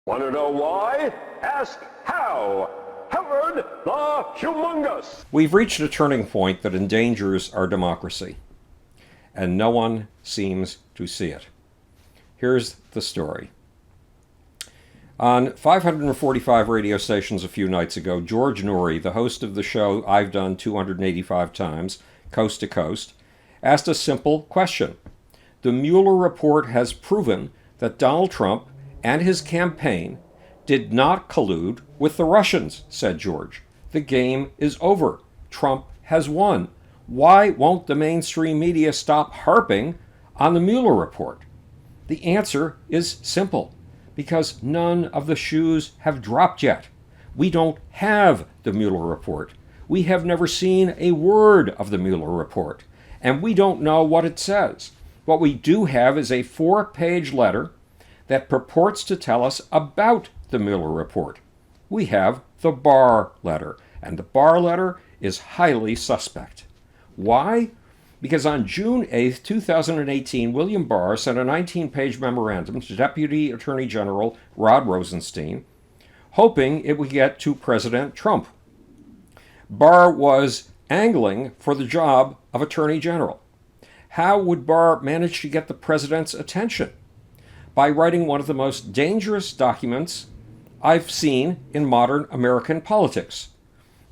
Want to know why? Ask how. Howard the Humongous. We've reached a turning point that endangers our democracy, and no one seems to see it. Here's the story. On 545 radio stations a few nights ago, George Noory, the host of the show I've done 285 times, Coast to Coast, asked a simple question. The Mueller report has proven that Donald Trump and his campaign did not collude with the Russians, said George. The game is over. Trump has won. Why won't the mainstream media stop harping on the Mueller report? The answer is simple. Because none of the shoes have dropped yet. We don't have the Mueller report. We have never seen a word of the Mueller report. And we don't know what it says. What we do have is a 4-page letter that purports to tell us about the Mueller report. We have the Barr letter. And the Barr letter is highly suspect. Why? Because on June 8, 2018, William Barr sent a 19-page memorandum to Deputy Attorney General Rod Rosenstein, hoping it would get to President Trump. Barr was angling for the job of Attorney General. How would Barr manage to get the president's attention? By writing one of the most dangerous documents I've seen in modern American politics.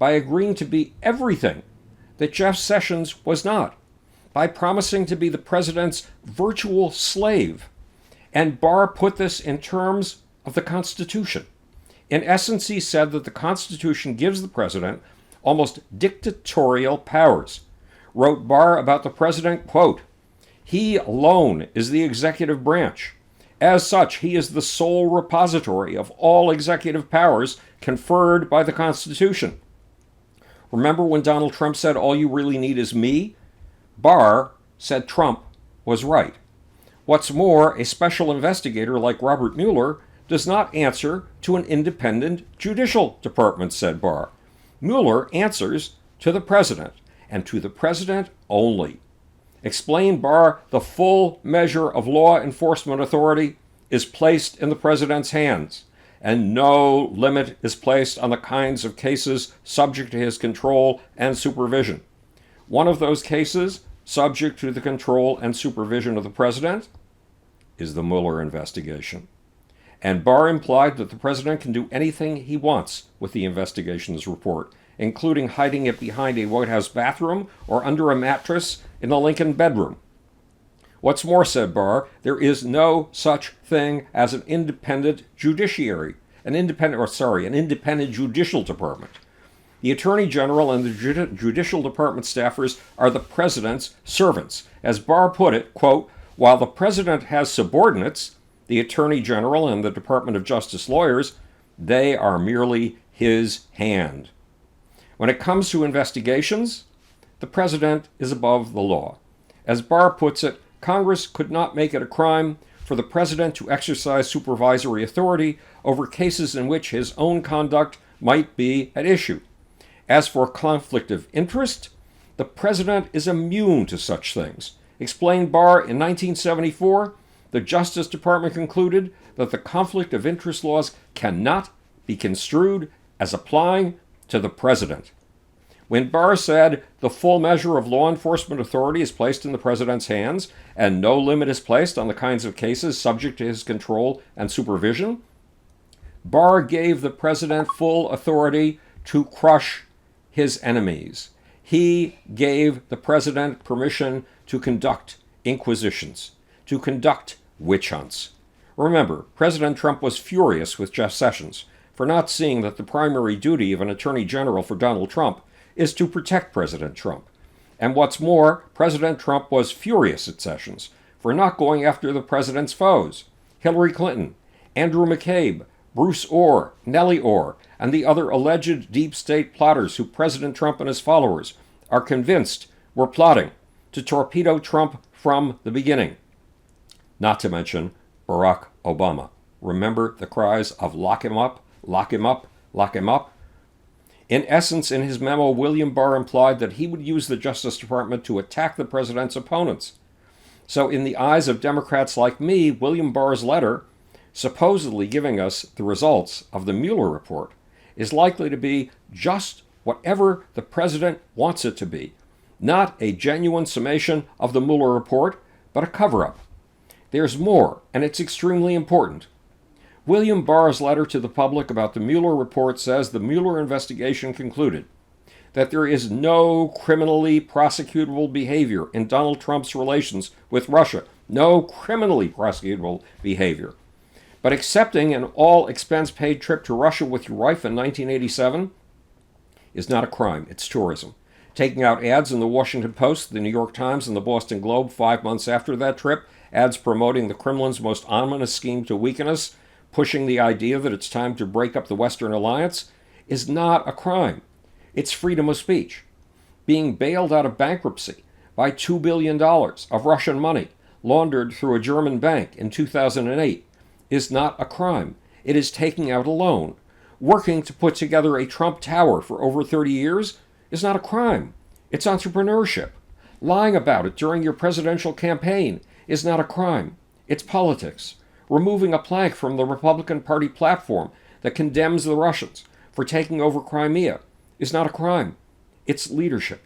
By agreeing to be everything that Jeff Sessions was not. By promising to be the president's virtual slave. And Barr put this in terms of the Constitution. In essence, he said that the Constitution gives the president almost dictatorial powers. Wrote Barr about the president, quote, "He alone is the executive branch. As such, he is the sole repository of all executive powers conferred by the Constitution." Remember when Donald Trump said, "All you really need is me"? Barr said Trump was right. What's more, a special investigator like Robert Mueller does not answer to an independent judicial department, said Barr. Mueller answers to the president, and to the president only. Explained Barr, the full measure of law enforcement authority is placed in the president's hands, and no limit is placed on the kinds of cases subject to his control and supervision. One of those cases, subject to the control and supervision of the president, is the Mueller investigation. And Barr implied that the president can do anything he wants with the investigation's report, including hiding it behind a White House bathroom or under a mattress in the Lincoln bedroom. What's more, said Barr, there is no such thing as an independent judiciary, an independent judicial department. The Attorney General and the Judicial Department staffers are the president's servants. As Barr put it, quote, while the president has subordinates, the Attorney General and the Department of Justice lawyers, they are merely his hand. When it comes to investigations, the president is above the law. As Barr puts it, Congress could not make it a crime for the president to exercise supervisory authority over cases in which his own conduct might be at issue. As for conflict of interest, the president is immune to such things. Explained Barr, in 1974, the Justice Department concluded that the conflict of interest laws cannot be construed as applying to the president. When Barr said the full measure of law enforcement authority is placed in the president's hands and no limit is placed on the kinds of cases subject to his control and supervision, Barr gave the president full authority to crush his enemies. He gave the president permission to conduct inquisitions, to conduct witch hunts. Remember, President Trump was furious with Jeff Sessions for not seeing that the primary duty of an attorney general for Donald Trump is to protect President Trump. And what's more, President Trump was furious at Sessions for not going after the president's foes, Hillary Clinton, Andrew McCabe, Bruce Orr, Nellie Orr, and the other alleged deep state plotters who President Trump and his followers are convinced were plotting to torpedo Trump from the beginning. Not to mention Barack Obama. Remember the cries of lock him up, lock him up, lock him up? In essence, in his memo, William Barr implied that he would use the Justice Department to attack the president's opponents. So in the eyes of Democrats like me, William Barr's letter supposedly giving us the results of the Mueller report, is likely to be just whatever the president wants it to be, not a genuine summation of the Mueller report, but a cover-up. There's more, and it's extremely important. William Barr's letter to the public about the Mueller report says the Mueller investigation concluded that there is no criminally prosecutable behavior in Donald Trump's relations with Russia. No criminally prosecutable behavior. But accepting an all-expense-paid trip to Russia with your wife in 1987 is not a crime. It's tourism. Taking out ads in the Washington Post, the New York Times, and the Boston Globe 5 months after that trip, ads promoting the Kremlin's most ominous scheme to weaken us, pushing the idea that it's time to break up the Western alliance, is not a crime. It's freedom of speech. Being bailed out of bankruptcy by $2 billion of Russian money laundered through a German bank in 2008 is not a crime. It is taking out a loan. Working to put together a Trump Tower for over 30 years is not a crime. It's entrepreneurship. Lying about it during your presidential campaign is not a crime. It's politics. Removing a plank from the Republican Party platform that condemns the Russians for taking over Crimea is not a crime. It's leadership.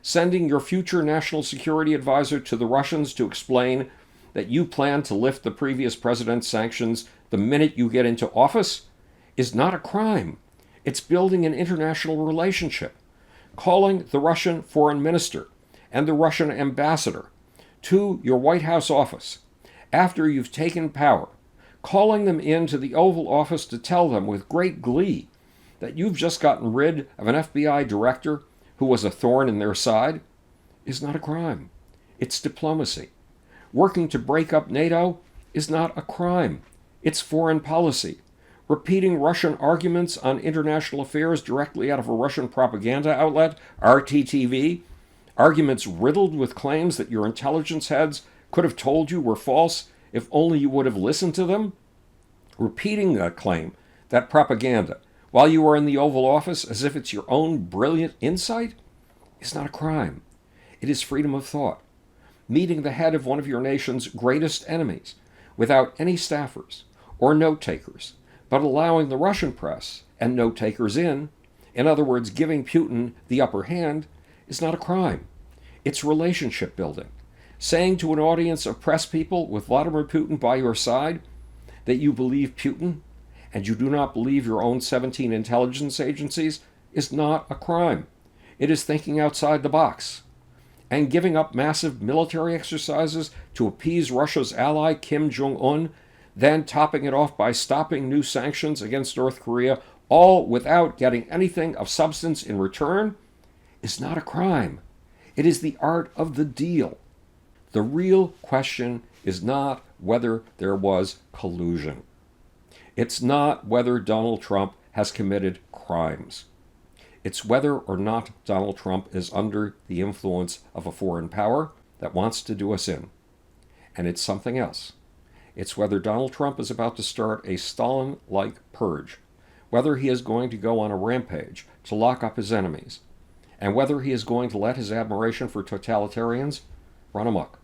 Sending your future national security advisor to the Russians to explain that you plan to lift the previous president's sanctions the minute you get into office is not a crime. It's building an international relationship. Calling the Russian foreign minister and the Russian ambassador to your White House office after you've taken power, calling them into the Oval Office to tell them with great glee that you've just gotten rid of an FBI director who was a thorn in their side, is not a crime. It's diplomacy. Working to break up NATO is not a crime. It's foreign policy. Repeating Russian arguments on international affairs directly out of a Russian propaganda outlet, RTTV, arguments riddled with claims that your intelligence heads could have told you were false if only you would have listened to them, repeating that claim, that propaganda, while you are in the Oval Office as if it's your own brilliant insight, is not a crime. It is freedom of thought. Meeting the head of one of your nation's greatest enemies without any staffers or note-takers, but allowing the Russian press and note-takers in other words, giving Putin the upper hand, is not a crime. It's relationship building. Saying to an audience of press people with Vladimir Putin by your side that you believe Putin and you do not believe your own 17 intelligence agencies is not a crime. It is thinking outside the box. And giving up massive military exercises to appease Russia's ally Kim Jong-un, then topping it off by stopping new sanctions against North Korea, all without getting anything of substance in return, is not a crime. It is the art of the deal. The real question is not whether there was collusion. It's not whether Donald Trump has committed crimes. It's whether or not Donald Trump is under the influence of a foreign power that wants to do us in. And it's something else. It's whether Donald Trump is about to start a Stalin-like purge, whether he is going to go on a rampage to lock up his enemies, and whether he is going to let his admiration for totalitarians run amok.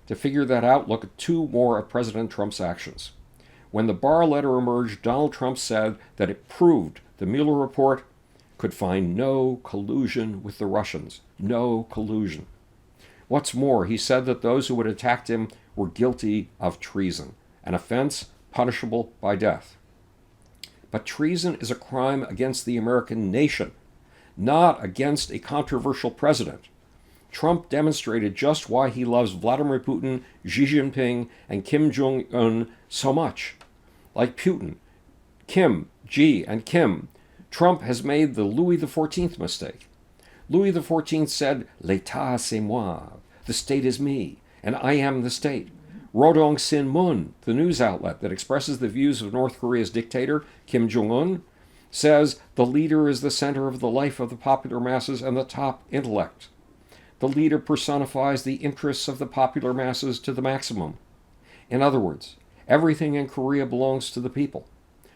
To figure that out, look at two more of President Trump's actions. When the Barr letter emerged, Donald Trump said that it proved the Mueller report could find no collusion with the Russians. No collusion. What's more, he said that those who had attacked him were guilty of treason, an offense punishable by death. But treason is a crime against the American nation, not against a controversial president. Trump demonstrated just why he loves Vladimir Putin, Xi Jinping, and Kim Jong-un so much. Like Putin, Kim, Xi, and Kim, Trump has made the Louis XIV mistake. Louis XIV said, "L'État c'est moi," the state is me, and I am the state. Rodong Sinmun, the news outlet that expresses the views of North Korea's dictator, Kim Jong-un, says the leader is the center of the life of the popular masses and the top intellect. The leader personifies the interests of the popular masses to the maximum. In other words, everything in Korea belongs to the people.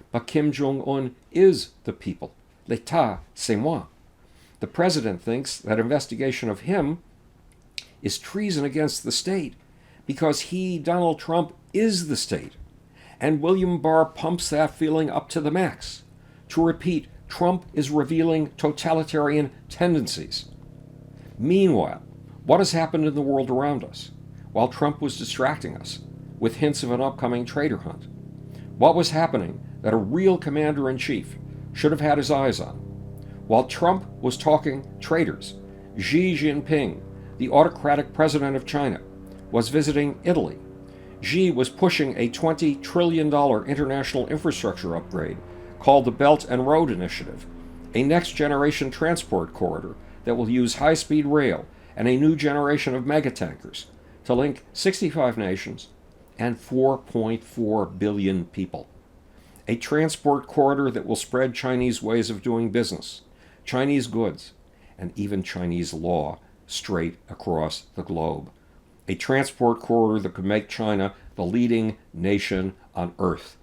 But Kim Jong-un is the people. L'État, c'est moi. The president thinks that investigation of him is treason against the state because he, Donald Trump, is the state. And William Barr pumps that feeling up to the max. To repeat, Trump is revealing totalitarian tendencies. Meanwhile, what has happened in the world around us? While Trump was distracting us with hints of an upcoming traitor hunt, what was happening that a real commander-in-chief should have had his eyes on? While Trump was talking traitors, Xi Jinping, the autocratic president of China, was visiting Italy. Xi was pushing a $20 trillion international infrastructure upgrade called the Belt and Road Initiative, a next-generation transport corridor that will use high-speed rail and a new generation of megatankers to link 65 nations and 4.4 billion people. A transport corridor that will spread Chinese ways of doing business, Chinese goods, and even Chinese law straight across the globe. A transport corridor that could make China the leading nation on Earth.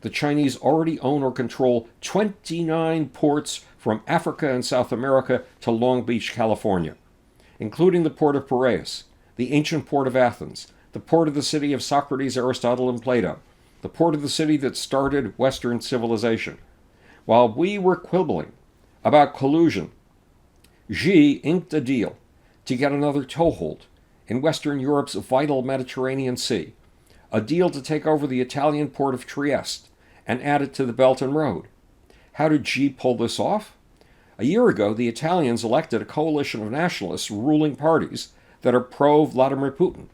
The Chinese already own or control 29 ports from Africa and South America to Long Beach, California, including the port of Piraeus, the ancient port of Athens, the port of the city of Socrates, Aristotle, and Plato, the port of the city that started Western civilization. While we were quibbling about collusion, Xi inked a deal to get another toehold in Western Europe's vital Mediterranean Sea, a deal to take over the Italian port of Trieste and add it to the Belt and Road. How did Xi pull this off? A year ago, the Italians elected a coalition of nationalists ruling parties that are pro-Vladimir Putin,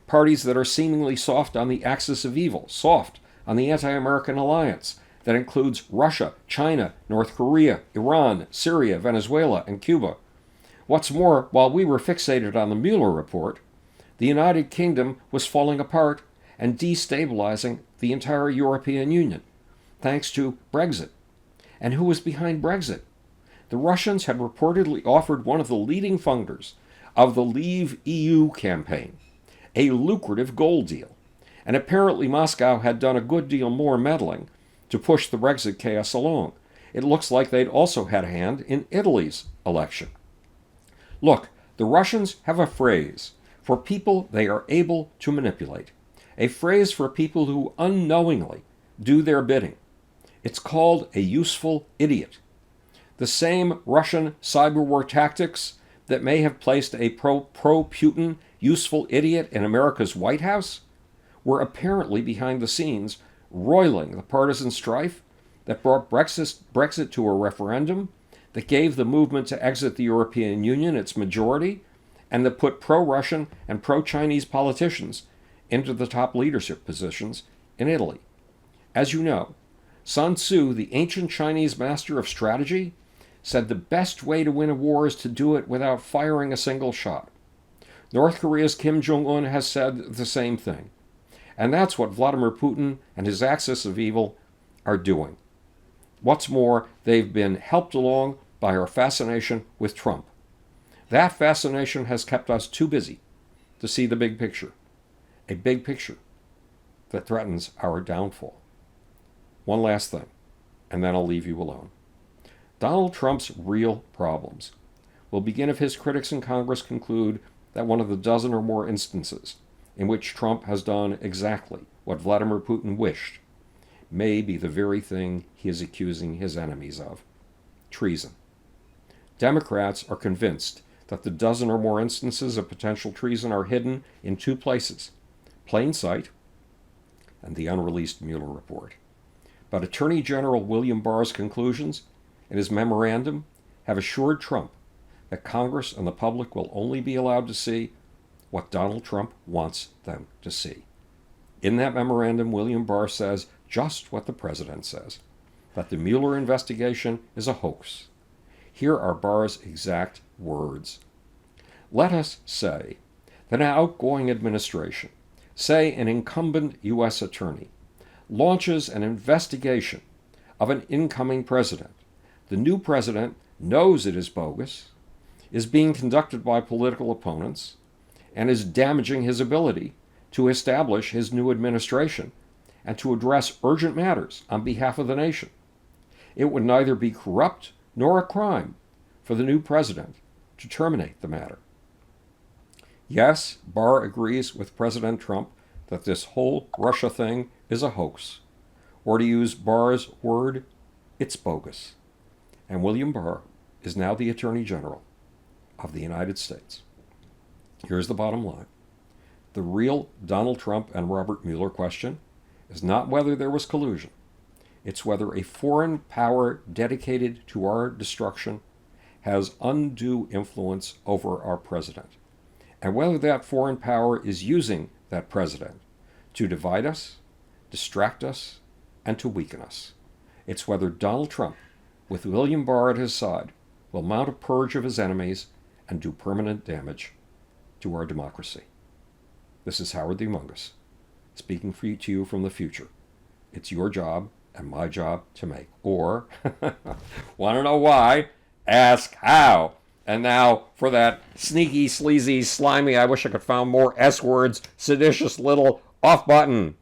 parties that are seemingly soft on the axis of evil, soft on the anti-American alliance that includes Russia, China, North Korea, Iran, Syria, Venezuela, and Cuba. What's more, while we were fixated on the Mueller report, the United Kingdom was falling apart and destabilizing the entire European Union, thanks to Brexit. And who was behind Brexit? The Russians had reportedly offered one of the leading funders of the Leave EU campaign a lucrative gold deal, and apparently Moscow had done a good deal more meddling to push the Brexit chaos along. It looks like they'd also had a hand in Italy's election. Look, the Russians have a phrase for people they are able to manipulate, a phrase for people who unknowingly do their bidding. It's called a useful idiot. The same Russian cyber war tactics that may have placed a pro-Putin useful idiot in America's White House were apparently behind the scenes roiling the partisan strife that brought Brexit to a referendum, that gave the movement to exit the European Union its majority, and that put pro-Russian and pro-Chinese politicians into the top leadership positions in Italy. As you know, Sun Tzu, the ancient Chinese master of strategy, said the best way to win a war is to do it without firing a single shot. North Korea's Kim Jong-un has said the same thing. And that's what Vladimir Putin and his axis of evil are doing. What's more, they've been helped along by our fascination with Trump. That fascination has kept us too busy to see the big picture, a big picture that threatens our downfall. One last thing, and then I'll leave you alone. Donald Trump's real problems will begin if his critics in Congress conclude that one of the dozen or more instances in which Trump has done exactly what Vladimir Putin wished may be the very thing he is accusing his enemies of: treason. Democrats are convinced that the dozen or more instances of potential treason are hidden in two places: plain sight and the unreleased Mueller report. But Attorney General William Barr's conclusions in his memorandum have assured Trump that Congress and the public will only be allowed to see what Donald Trump wants them to see. In that memorandum, William Barr says just what the president says, that the Mueller investigation is a hoax. Here are Barr's exact words. Let us say that an outgoing administration, say an incumbent U.S. attorney, launches an investigation of an incoming president. The new president knows it is bogus, is being conducted by political opponents, and is damaging his ability to establish his new administration and to address urgent matters on behalf of the nation. It would neither be corrupt nor a crime for the new president to terminate the matter. Yes, Barr agrees with President Trump that this whole Russia thing is a hoax, or to use Barr's word, it's bogus. And William Barr is now the Attorney General of the United States. Here's the bottom line. The real Donald Trump and Robert Mueller question is not whether there was collusion. It's whether a foreign power dedicated to our destruction has undue influence over our president, and whether that foreign power is using that president to divide us, distract us, and to weaken us. It's whether Donald Trump, with William Barr at his side, will mount a purge of his enemies and do permanent damage to our democracy. This is Howard the Humongous, speaking to you from the future. It's your job and my job to make. Or, want to know why? Ask how. And now for that sneaky, sleazy, slimy, I wish I could find more S words, seditious little off button.